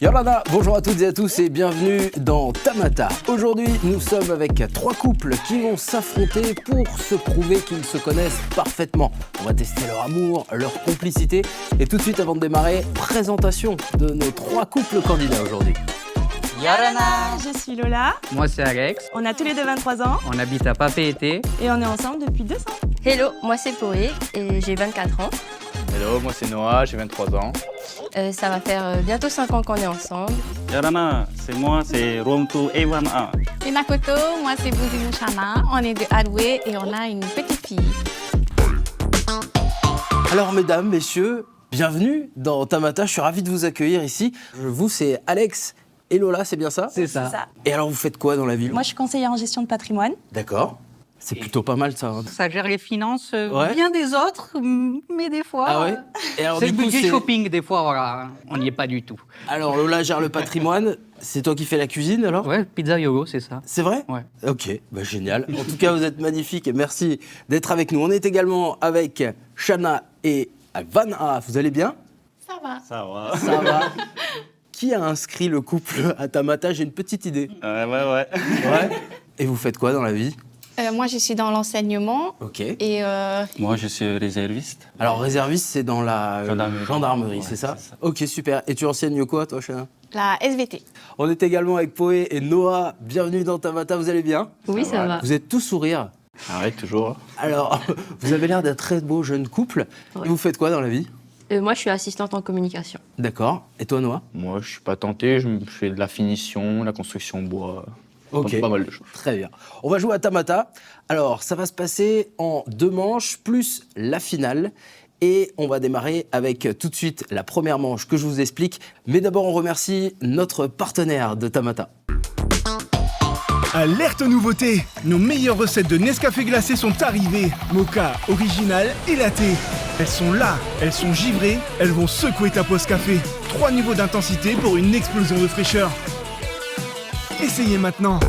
Yorana, bonjour à toutes et à tous et bienvenue dans Tamata. Aujourd'hui, nous sommes avec 3 couples qui vont s'affronter pour se prouver qu'ils se connaissent parfaitement. On va tester leur amour, leur complicité et tout de suite avant de démarrer, présentation de nos 3 couples candidats aujourd'hui. Yorana, je suis Lola. Moi c'est Alex, On a tous les deux 23 ans on habite à Papeete. et on est ensemble depuis 2 ans. Hello, moi c'est Poé et j'ai 24 ans. Hello, moi c'est Noah, j'ai 23 ans. Ça va faire bientôt 5 ans qu'on est ensemble. Yarana, c'est moi, c'est Romtu Ewana. Et Makoto, moi c'est Bouzimou Chana, on est de Hadoué et on a une petite fille. Alors mesdames, messieurs, bienvenue dans Tamata, je suis ravi de vous accueillir ici. Vous, c'est Alex et Lola, c'est bien ça? C'est ça. C'est ça. Et alors vous faites quoi dans la ville? Moi, je suis conseillère en gestion de patrimoine. D'accord. C'est plutôt pas mal ça. Hein. Ça gère les finances Ouais. bien des autres, mais des fois... Ah ouais? Et alors C'est le du coup, budget shopping, des fois, voilà, on n'y est pas du tout. Alors Lola gère le patrimoine, c'est toi qui fais la cuisine alors? Ouais, pizza yogo, c'est ça. C'est vrai? Ouais. Ok, bah génial. En tout cas, vous êtes magnifiques et merci d'être avec nous. On est également avec Shana et Vanna. Vous allez bien? Ça va. Ça va. Ça va. Qui a inscrit le couple à Tamata? J'ai une petite idée. Ouais. Ouais. Et vous faites quoi dans la vie? Moi je suis dans l'enseignement Ok. et Moi, je suis réserviste. Alors réserviste, c'est dans la gendarmerie, Ouais, c'est ça? c'est ça. Ok, super. Et tu enseignes quoi, toi, Shana? la SVT. On est également avec Poé et Noah. Bienvenue dans Tamata. Vous allez bien? Oui, ça va. Vous êtes tous sourires. Ah ouais, toujours. Alors, vous avez l'air d'un très beau jeune couple. Ouais. Et vous faites quoi dans la vie? Moi je suis assistante en communication. D'accord. Et toi, Noah? Moi, je suis pas tenté, je fais de la finition, la construction bois. Ok. Pas mal de choses. Très bien. On va jouer à Tamata. Alors, ça va se passer en 2 manches, plus la finale. Et on va démarrer avec tout de suite la première manche que je vous explique. Mais d'abord, on remercie notre partenaire de Tamata. Alerte nouveauté! Nos meilleures recettes de Nescafé glacé sont arrivées. Mocha, original et latte. Elles sont là, elles sont givrées, elles vont secouer ta pause café. 3 niveaux d'intensité pour une explosion de fraîcheur. Essayez maintenant!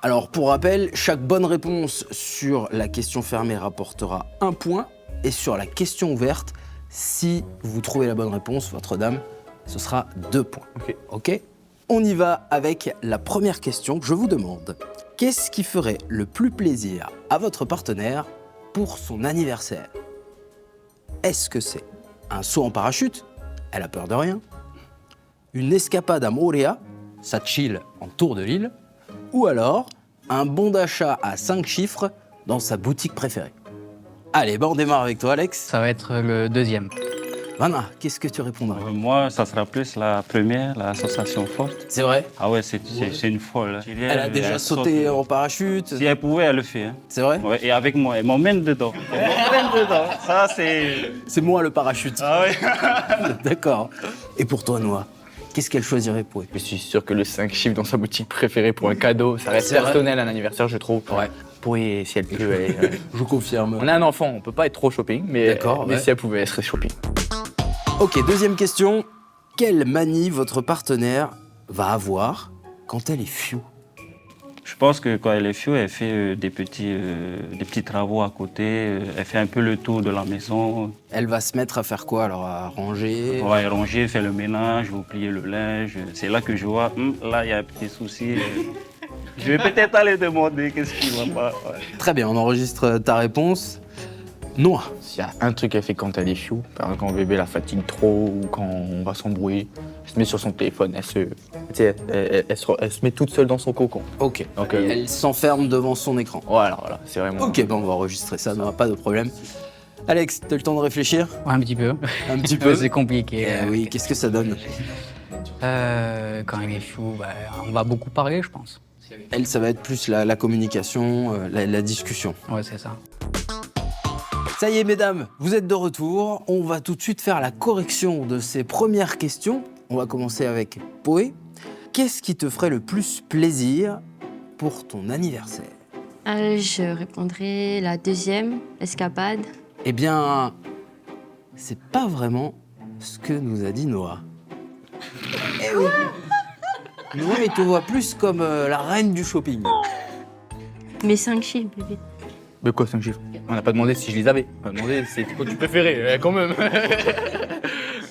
Alors, pour rappel, chaque bonne réponse sur la question fermée rapportera 1 point. Et sur la question ouverte, si vous trouvez la bonne réponse, votre dame, ce sera 2 points. Ok? On y va avec la première question. Je vous demande, qu'est-ce qui ferait le plus plaisir à votre partenaire pour son anniversaire? Est-ce que c'est un saut en parachute? Elle a peur de rien. Une escapade à Moorea, ça chill en tour de l'île, ou alors un bon d'achat à 5 chiffres dans sa boutique préférée. Allez, on démarre avec toi, Alex. Ça va être le deuxième. Vanna, qu'est-ce que tu répondras? Moi, ça sera plus la première, l'association forte. C'est vrai? Ah ouais, c'est une folle. Elle a déjà sauté en parachute. Si elle pouvait, elle le fait. Hein. C'est vrai? Ouais, et avec moi, elle m'emmène dedans. Elle m'emmène dedans. Ça, c'est... C'est moi le parachute. Ah ouais. D'accord. Et pour toi, Noah, qu'est-ce qu'elle choisirait pour Je suis sûr que le 5 chiffres dans sa boutique préférée pour un cadeau, ça reste C'est vrai. personnel à un anniversaire, je trouve. Ouais. Oui, si elle peut, Je confirme. On a un enfant, on peut pas être trop shopping, mais, D'accord, ouais. si elle pouvait, elle serait shopping. Ok, deuxième question. Quelle manie votre partenaire va avoir quand elle est fiou? Je pense que quand elle est fiou, elle fait des petits travaux à côté. Elle fait un peu le tour de la maison. Elle va se mettre à faire quoi alors? À ranger? On va ranger, faire le ménage, vous plier le linge. C'est là que je vois, là, il y a un petit souci. Je vais peut-être aller demander qu'est-ce qui ne va pas. Ouais. Très bien, on enregistre ta réponse. Noah. S'il y a un truc qu'elle fait quand elle est chou, par exemple quand bébé la fatigue trop ou quand on va s'embrouiller, elle se met sur son téléphone, elle se met toute seule dans son cocon. Ok. Donc, Elle s'enferme devant son écran. Voilà, c'est vraiment... Ok, on va enregistrer ça, non, pas de problème. Alex, t'as le temps de réfléchir? Ouais, un petit peu. Un petit peu. C'est compliqué. Oui, qu'est-ce que ça donne? Quand il est fou, on va beaucoup parler, je pense. Elle, ça va être plus la communication, la discussion. Ouais, c'est ça. Ça y est, mesdames, vous êtes de retour. On va tout de suite faire la correction de ces premières questions. On va commencer avec Poé. Qu'est-ce qui te ferait le plus plaisir pour ton anniversaire? Je répondrai la deuxième, escapade. Eh bien, c'est pas vraiment ce que nous a dit Noah. Eh oui. Noah, il te voit plus comme la reine du shopping. Mes 5 chiffres, bébé. Mais quoi, 5 chiffres? On n'a pas demandé si je les avais. On a demandé c'est quoi tu préférais, quand même.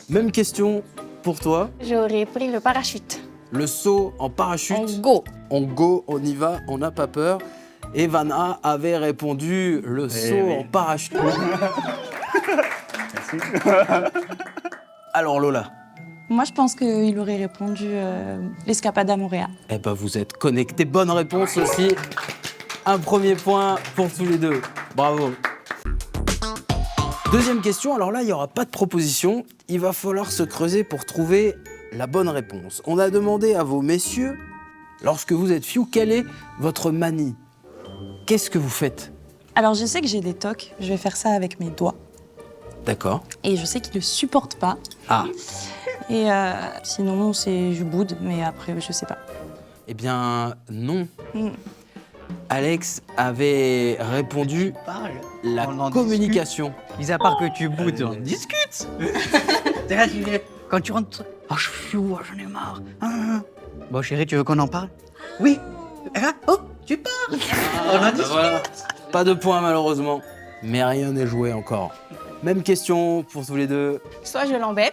Même question pour toi. J'aurais pris le parachute. Le saut en parachute. En go. On go, on y va, on n'a pas peur. Et Vanna avait répondu le saut en parachute. Alors Lola, Moi, je pense qu'il aurait répondu l'escapade à Montréal. eh ben vous êtes connectés. Bonne réponse aussi. Un premier point pour tous les deux. Bravo. Deuxième question, alors là, il n'y aura pas de proposition. Il va falloir se creuser pour trouver la bonne réponse. On a demandé à vos messieurs, lorsque vous êtes fiou, quelle est votre manie? Qu'est-ce que vous faites? Alors, je sais que j'ai des tocs. Je vais faire ça avec mes doigts. D'accord. Et je sais qu'ils ne le supportent pas. Ah, Et sinon, je boude, mais après, je sais pas. eh bien non. Mm. Alex avait répondu la On en communication. Mis à part que tu boudes, on discute. T'es là, quand tu rentres, oh, je suis fou, oh, j'en ai marre. Bon, chérie, tu veux qu'on en parle? Oui. Oh, tu parles. On en discute. Voilà. Pas de points malheureusement, mais rien n'est joué encore. Même question pour tous les deux. Soit je l'embête,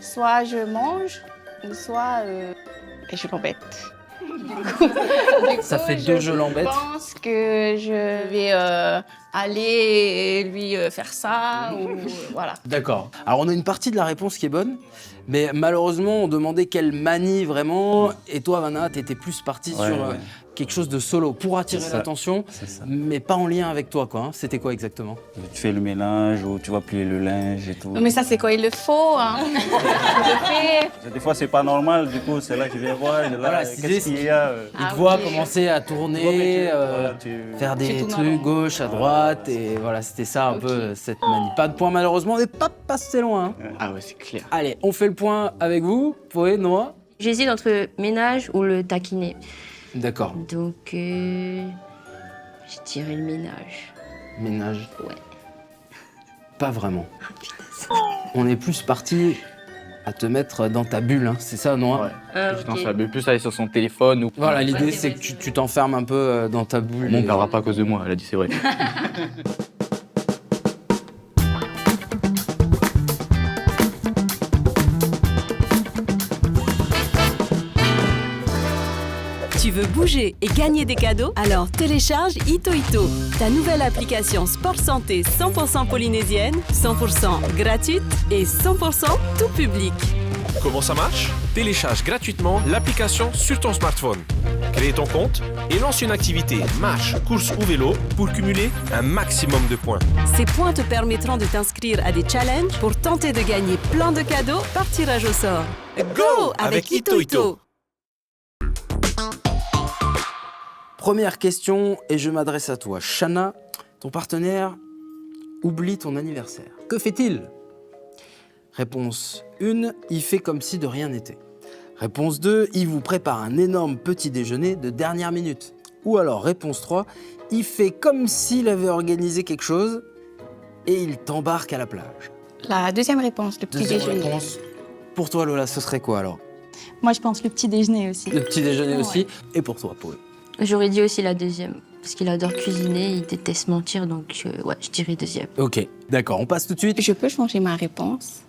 soit je mange, ou soit je l'embête. Ça fait deux jeux l'embête. Je pense que je vais aller lui faire ça, ou voilà. D'accord. Alors on a une partie de la réponse qui est bonne, mais malheureusement on demandait quelle manie vraiment, et toi Vanna, t'étais plus partie sur quelque chose de solo pour attirer C'est ça. l'attention, C'est ça. mais pas en lien avec toi quoi. Hein. C'était quoi exactement? Tu fais le ménage ou tu vas plier le linge et tout. Non, mais ça, c'est quand il le faut. Hein. Je le fais. Des fois, c'est pas normal, du coup, c'est là que je vais voir. Là, Voilà, qu'est-ce qu'il y a Il Ah te voit oui. commencer à tourner, Voilà, tu- faire des Tu tournes en trucs rond. gauche à droite, et voilà, c'était ça un peu cette manie. Pas de point malheureusement, on n'est pas passé loin. Hein. Ah ouais, c'est clair. Allez, on fait le point avec vous, Poé, Noah. J'hésite entre ménage ou le taquiner. D'accord. Donc, je dirais le ménage. Ménage. Ouais. Pas vraiment. On est plus parti à te mettre dans ta bulle, hein. C'est ça, Noah? Ouais. Je pense qu'elle veut plus aller sur son téléphone ou. Voilà, l'idée Ouais, c'est c'est que vrai, tu t'enfermes un peu dans ta bulle. On ne et- perdra pas à cause de moi, elle a dit c'est vrai. Tu veux bouger et gagner des cadeaux? Alors télécharge Ito, ta nouvelle application sport santé 100% polynésienne, 100% gratuite et 100% tout public. Comment ça marche? Télécharge gratuitement l'application sur ton smartphone. Crée ton compte et lance une activité marche, course ou vélo pour cumuler un maximum de points. Ces points te permettront de t'inscrire à des challenges pour tenter de gagner plein de cadeaux par tirage au sort. Go avec Ito! Première question, et je m'adresse à toi. Shana, ton partenaire oublie ton anniversaire. Que fait-il? Réponse 1, il fait comme si de rien n'était. Réponse 2, il vous prépare un énorme petit déjeuner de dernière minute. Ou alors, réponse 3, il fait comme s'il avait organisé quelque chose et il t'embarque à la plage. La deuxième réponse, le petit Deuxième déjeuner. réponse. Pour toi, Lola, ce serait quoi alors? Moi, je pense le petit déjeuner aussi. Le petit déjeuner Ouais. aussi. Et pour toi, Paul? J'aurais dit aussi la deuxième. Parce qu'il adore cuisiner, il déteste mentir, donc ouais, je dirais deuxième. Ok, d'accord, on passe tout de suite. Je peux changer ma réponse.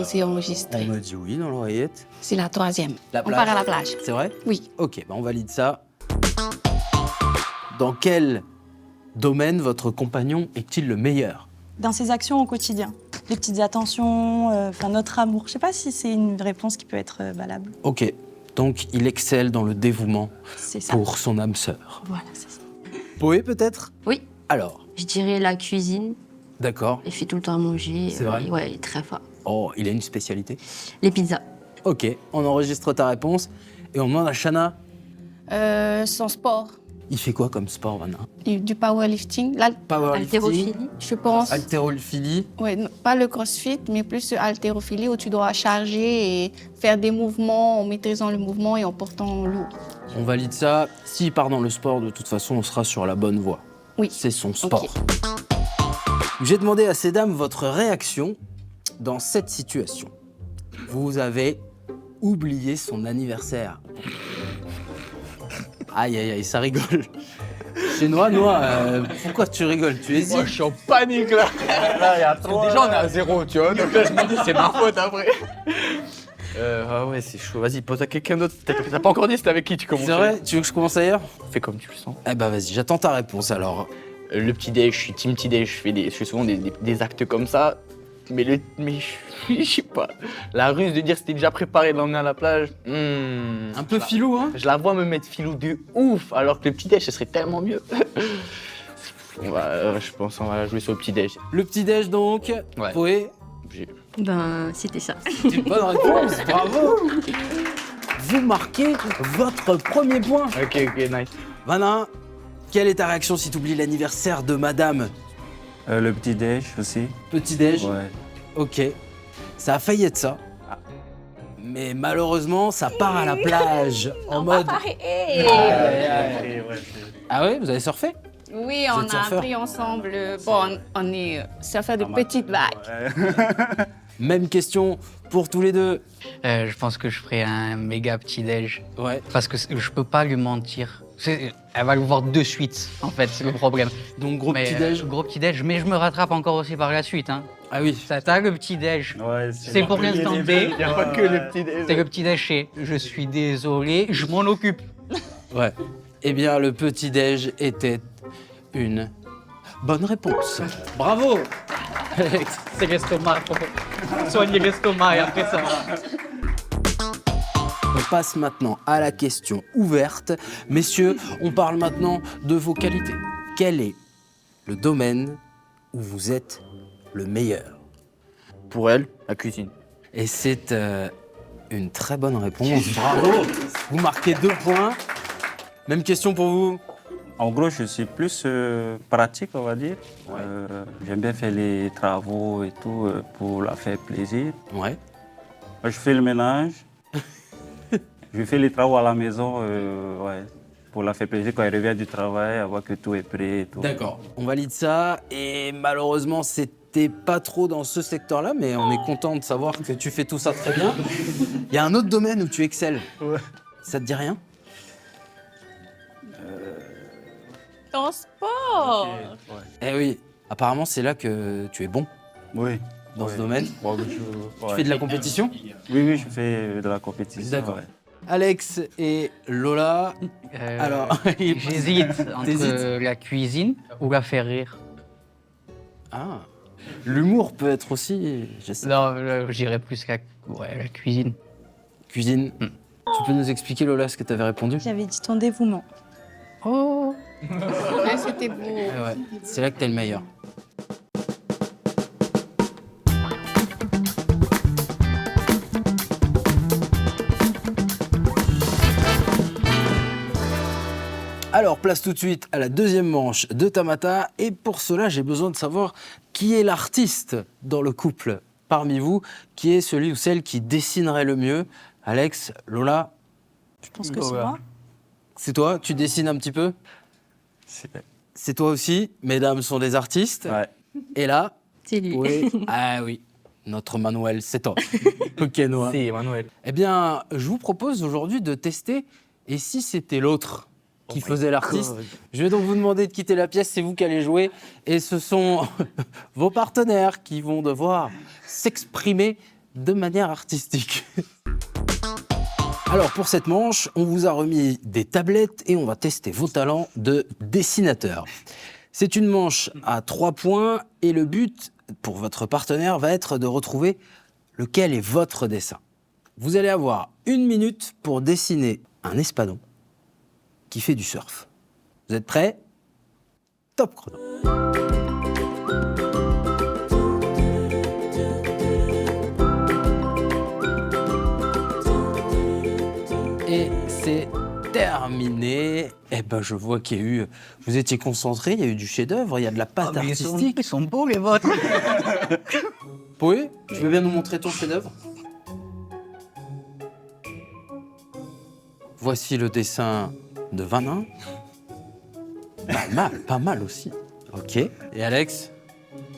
C'est enregistré. On me dit oui dans l'oreillette. C'est la troisième. La On plage. part à la plage. C'est vrai? Oui. Ok, on valide ça. Dans quel domaine votre compagnon est-il le meilleur? Dans ses actions au quotidien. Les petites attentions, notre amour. Je sais pas si c'est une réponse qui peut être valable. Ok, donc il excelle dans le dévouement C'est ça. pour son âme sœur. Voilà, c'est ça. Poé peut-être? Oui, Alors, je dirais la cuisine. d'accord. Il fait tout le temps à manger. C'est vrai Ouais, il est très fort. Oh, il a une spécialité. Les pizzas. Ok, on enregistre ta réponse et on demande à Shana, Son sport, il fait quoi comme sport maintenant? du powerlifting. Powerlifting, Haltérophilie. Je pense. haltérophilie. Ouais, non, pas le crossfit, mais plus haltérophilie où tu dois charger et faire des mouvements en maîtrisant le mouvement et en portant lourd. On valide ça. S'il part dans le sport, de toute façon, on sera sur la bonne voie. Oui. C'est son sport. J'ai demandé à ces dames votre réaction dans cette situation. Vous avez oublié son anniversaire. Aïe, aïe, aïe, ça rigole. Chez Noah, pourquoi tu rigoles? Tu hésites? Moi, je suis en panique là. Là, il y a trop. Déjà, on est à 0, tu vois. Donc là, je me dis, c'est ma faute après. Ah ouais, c'est chaud. Vas-y, pose à quelqu'un d'autre. T'as pas encore dit c'était avec qui tu commences. C'est vrai? Tu veux que je commence ailleurs? Fais comme tu le sens. Eh ben vas-y, j'attends ta réponse alors. Le petit-déj, je suis team petit-déj. Je fais souvent des actes comme ça. Mais je sais pas. La ruse de dire c'était déjà préparé de l'emmener à la plage. Un peu filou, hein? Je la vois me mettre filou de ouf, alors que le petit-déj, ce serait tellement mieux. Je pense qu'on va jouer sur le petit-déj. Le petit-déj donc. Ouais. Poé. Ben, c'était ça. C'est une bonne réponse, bravo. Vous marquez votre premier point. Ok, nice. Vanna, quelle est ta réaction si tu oublies l'anniversaire de madame? Le petit-déj aussi. Petit-déj? Ouais. Ok. Ça a failli être ça. Mais malheureusement, ça part à la plage en mode. Ah ouais, vous avez surfé? Oui, Vous on êtes a surfeur? appris ensemble. Bon, on est surfeur de petites vagues. Même question pour tous les deux. Je pense que je ferai un méga petit-déj. Ouais. Parce que je peux pas lui mentir. Elle va le voir de suite, en fait, c'est le problème. Donc gros Mais, petit-déj. gros petit-déj, mais je me rattrape encore aussi par la suite. Hein. Ah oui. T'as le petit-déj. Ouais, C'est pour l'instant B. Il n'y a pas que le petit-déj. C'est le petit-déj chez je suis désolé, je m'en occupe. Ouais. Eh bien, le petit-déj était une bonne réponse. Bravo. C'est l'estomac. Soignez l'estomac et après ça va. On passe maintenant à la question ouverte. Messieurs, on parle maintenant de vos qualités. Quel est le domaine où vous êtes le meilleur? Pour elle, la cuisine. Et c'est une très bonne réponse. Bravo. Vous marquez 2 points. Même question pour vous. En gros, je suis plus pratique, on va dire. J'aime bien faire les travaux et tout pour la faire plaisir. Ouais. Moi, je fais le ménage. Je fais les travaux à la maison pour la faire plaisir quand elle revient du travail, à voir que tout est prêt et tout. D'accord. On valide ça. Et malheureusement, c'était pas trop dans ce secteur-là, mais on est content de savoir que tu fais tout ça très bien. Il y a un autre domaine où tu excelles. Ouais. Ça te dit rien? Ton sport. Eh oui. Apparemment, c'est là que tu es bon Oui. dans ce domaine. Bon, Tu fais de la compétition? Oui, je fais de la compétition. D'accord. ouais. Alex et Lola. Alors, J'hésite entre T'hésites? la cuisine ou la faire rire. Ah, l'humour peut être aussi. Je sais. Non, je dirais plus la cuisine. Cuisine. Tu peux nous expliquer, Lola, ce que tu avais répondu? J'avais dit ton dévouement. Oh. Ouais, c'était beau. Ouais, c'est là que t'es le meilleur. Alors, place tout de suite à la deuxième manche de Tamata. Et pour cela, j'ai besoin de savoir qui est l'artiste dans le couple parmi vous, qui est celui ou celle qui dessinerait le mieux. Alex, Lola, Je pense que c'est moi. c'est toi? Tu dessines un petit peu? C'est toi aussi. Mesdames sont des artistes. Ouais. Et là, C'est lui. oui. Ah oui, notre Manuel, c'est toi. Ok, Noah. C'est Emmanuel. Eh bien, je vous propose aujourd'hui de tester. Et si c'était l'autre qui faisait l'artiste? Je vais donc vous demander de quitter la pièce, c'est vous qui allez jouer. Et ce sont vos partenaires qui vont devoir s'exprimer de manière artistique. Alors, pour cette manche, on vous a remis des tablettes et on va tester vos talents de dessinateur. C'est une manche à 3 points et le but pour votre partenaire va être de retrouver lequel est votre dessin. Vous allez avoir 1 minute pour dessiner un espadon qui fait du surf. Vous êtes prêts? Top chrono. Et c'est terminé. Eh ben, je vois qu'il y a eu... Vous étiez concentrés, il y a eu du chef-d'œuvre, il y a de la patte artistique. Ils sont beaux, les vôtres. Oui, tu veux bien nous montrer ton chef-d'œuvre? Voici le dessin de Vanna. Pas mal aussi. Ok. Et Alex,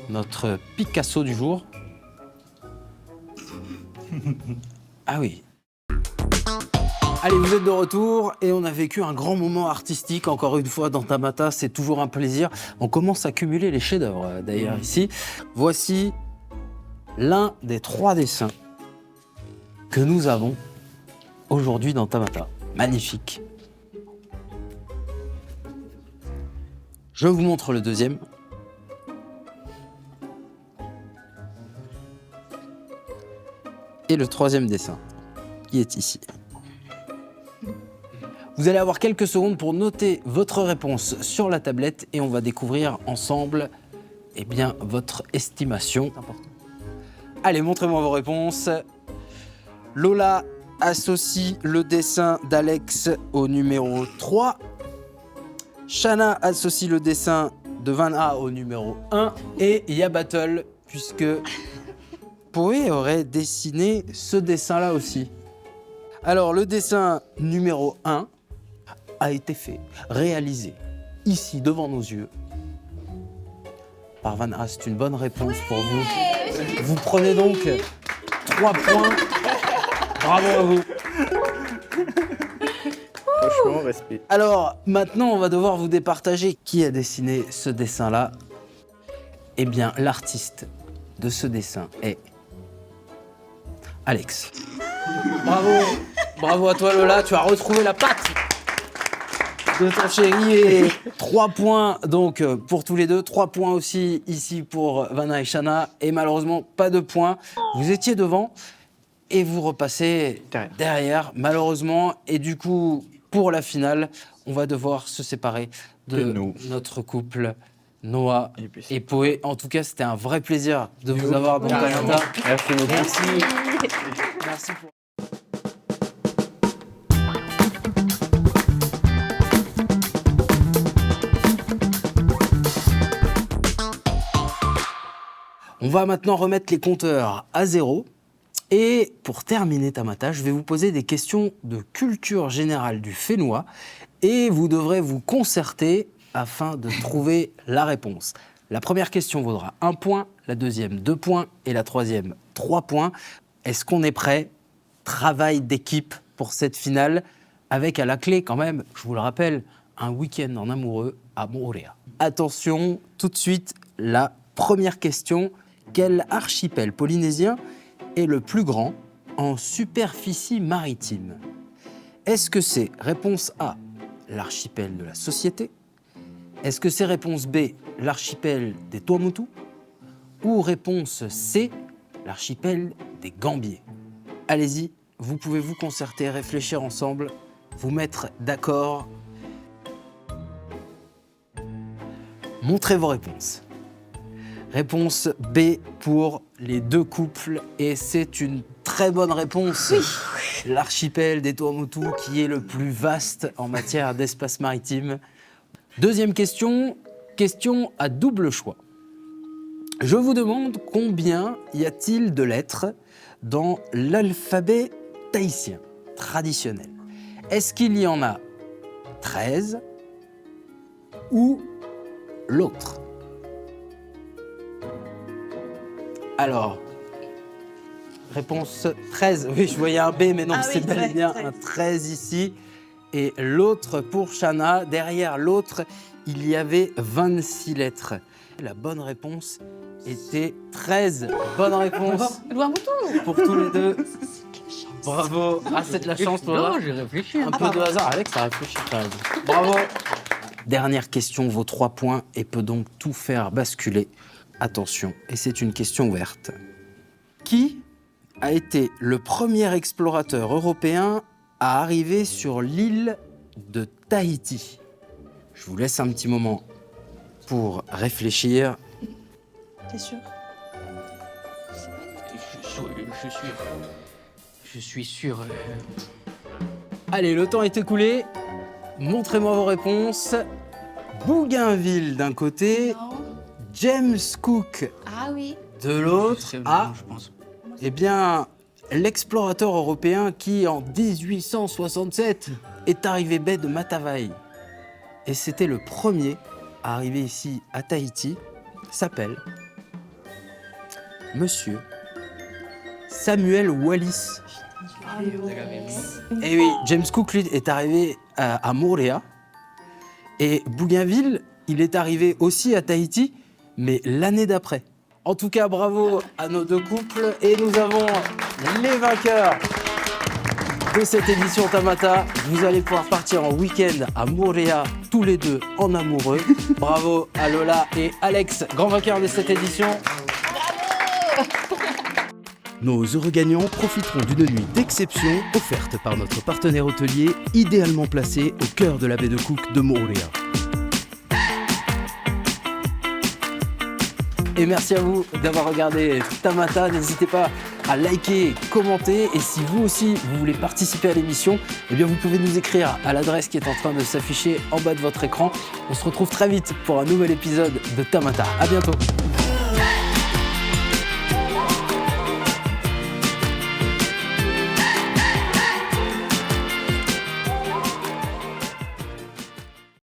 notre Picasso du jour. Ah oui. Allez, vous êtes de retour et on a vécu un grand moment artistique, encore une fois, dans Tamata. C'est toujours un plaisir. On commence à cumuler les chefs-d'œuvre, d'ailleurs, ici. Voici l'un des 3 dessins que nous avons aujourd'hui dans Tamata. Magnifique. Je vous montre le deuxième. Et le 3e dessin, qui est ici. Vous allez avoir quelques secondes pour noter votre réponse sur la tablette et on va découvrir ensemble eh bien, votre estimation. Allez, montrez-moi vos réponses. Lola associe le dessin d'Alex au numéro 3. Shana associe le dessin de Vanna au numéro 1. Et il y a battle, puisque Poé aurait dessiné ce dessin-là aussi. Alors, le dessin numéro 1 a été fait, réalisé, ici, devant nos yeux, par Vanna. C'est une bonne réponse pour vous. Vous prenez donc 3 points. Bravo à vous. Franchement, respect. Alors, maintenant, on va devoir vous départager. Qui a dessiné ce dessin-là? Eh bien, l'artiste de ce dessin est Alex. Bravo. Bravo à toi, Lola. Tu as retrouvé la patte de ton chéri. Et 3 points donc pour tous les deux. 3 points aussi ici pour Vanna et Shana. Et malheureusement, pas de points. Vous étiez devant et vous repassez derrière, malheureusement. Et du coup, pour la finale, on va devoir se séparer de notre couple Noah et Poé. En tout cas, c'était un vrai plaisir de vous avoir dans Tamata. Merci beaucoup. Merci. Merci pour... On va maintenant remettre les compteurs à 0. Et pour terminer Tamata, je vais vous poser des questions de culture générale du Fénois. Et vous devrez vous concerter afin de trouver la réponse. La première question vaudra 1 point, la deuxième 2 points et la troisième 3 points. Est-ce qu'on est prêt? Travail d'équipe pour cette finale, avec à la clé quand même, je vous le rappelle, un week-end en amoureux à Moorea. Attention, tout de suite, la première question. Quel archipel polynésien est le plus grand en superficie maritime? Est-ce que c'est réponse A, l'archipel de la Société? Est-ce que c'est réponse B, l'archipel des Tuamotu? Ou réponse C, l'archipel des Gambiers? Allez-y, vous pouvez vous concerter, réfléchir ensemble, vous mettre d'accord. Montrez vos réponses. Réponse B pour les 2 couples et c'est une très bonne réponse. Oui. L'archipel des Tuamotu qui est le plus vaste en matière d'espace maritime. Deuxième question, question à double choix. Je vous demande combien y a-t-il de lettres dans l'alphabet tahitien traditionnel? Est-ce qu'il y en a 13 ou l'autre? Alors, réponse 13. Oui, je voyais un B, mais non, c'est bel et bien un 13 ici. Et l'autre pour Shana, derrière l'autre, il y avait 26 lettres. La bonne réponse était 13. Bonne réponse pour tous les deux. Bravo. Ah, c'est de la chance, toi. Non, j'ai réfléchi. Un peu de hasard. Alex, ça réfléchit quand même. Bravo. Dernière question vaut 3 points et peut donc tout faire basculer. Attention, et c'est une question ouverte. Qui a été le premier explorateur européen à arriver sur l'île de Tahiti? Je vous laisse un petit moment pour réfléchir. T'es sûr? Je suis sûr. Allez, le temps est écoulé. Montrez-moi vos réponses. Bougainville d'un côté, James Cook Ah oui. de l'autre. Ah, je pense. eh bien, l'explorateur européen qui, en 1867, est arrivé baie de Matavai. Et c'était le premier à arriver ici à Tahiti, s'appelle Monsieur Samuel Wallis. Et oui, James Cook, lui, est arrivé à Moorea. Et Bougainville, il est arrivé aussi à Tahiti, mais l'année d'après. En tout cas, bravo à nos deux couples. Et nous avons les vainqueurs de cette édition Tamata. Vous allez pouvoir partir en week-end à Moorea, tous les deux en amoureux. Bravo à Lola et Alex, grands vainqueurs de cette édition. Nos heureux gagnants profiteront d'une nuit d'exception offerte par notre partenaire hôtelier, idéalement placé au cœur de la baie de Cook de Moorea. Et merci à vous d'avoir regardé Tamata. N'hésitez pas à liker, commenter. Et si vous aussi, vous voulez participer à l'émission, eh bien vous pouvez nous écrire à l'adresse qui est en train de s'afficher en bas de votre écran. On se retrouve très vite pour un nouvel épisode de Tamata. À bientôt.